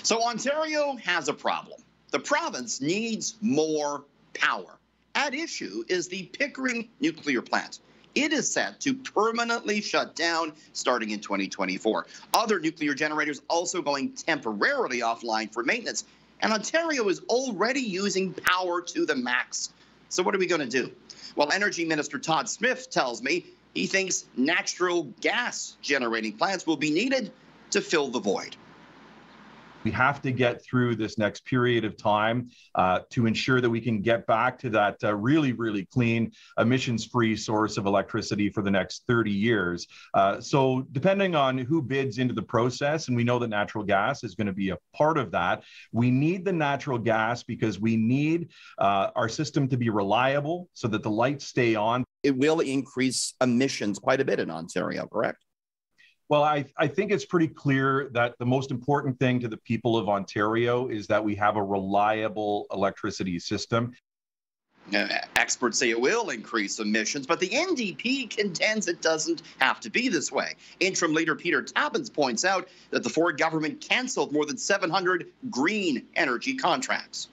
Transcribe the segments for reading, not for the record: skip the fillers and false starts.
So Ontario has a problem. The province needs more power. At issue is the Pickering nuclear plant. It is set to permanently shut down starting in 2024. Other nuclear generators also going temporarily offline for maintenance. And Ontario is already using power to the max. So what are we going to do? Well, Energy Minister Todd Smith tells me he thinks natural gas generating plants will be needed to fill the void. We have to get through this next period of time to ensure that we can get back to that really, really clean, emissions-free source of electricity for the next 30 years. So depending on who bids into the process, and we know that natural gas is going to be a part of that, we need the natural gas because we need our system to be reliable so that the lights stay on. It will increase emissions quite a bit in Ontario, correct? Well, I think it's pretty clear that the most important thing to the people of Ontario is that we have a reliable electricity system. Experts say it will increase emissions, but the NDP contends it doesn't have to be this way. Interim leader Peter Tabuns points out that the Ford government canceled more than 700 green energy contracts.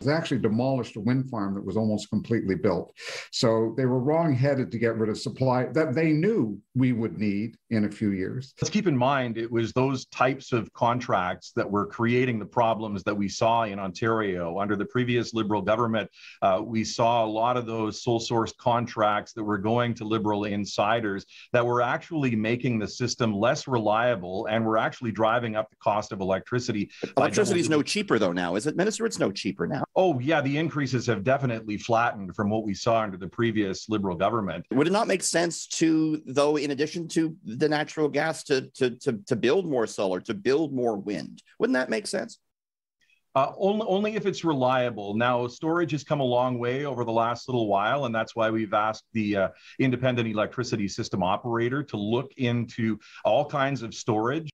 They actually demolished a wind farm that was almost completely built. So they were wrong-headed to get rid of supply that they knew we would need in a few years. Let's keep in mind, it was those types of contracts that were creating the problems that we saw in Ontario. Under the previous Liberal government, we saw a lot of those sole-source contracts that were going to Liberal insiders that were actually making the system less reliable and were actually driving up the cost of electricity. Electricity is no cheaper, though, now, is it, Minister? It's no cheaper now. Oh, yeah, the increases have definitely flattened from what we saw under the previous Liberal government. Would it not make sense to, though, in addition to the natural gas, to build more solar, to build more wind? Wouldn't that make sense? Only if it's reliable. Now, storage has come a long way over the last little while, and that's why we've asked the independent electricity system operator to look into all kinds of storage.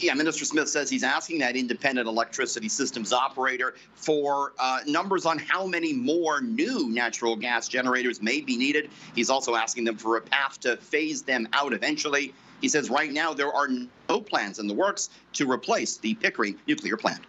Yeah, Minister Smith says he's asking that independent electricity systems operator for numbers on how many more new natural gas generators may be needed. He's also asking them for a path to phase them out eventually. He says right now there are no plans in the works to replace the Pickering nuclear plant.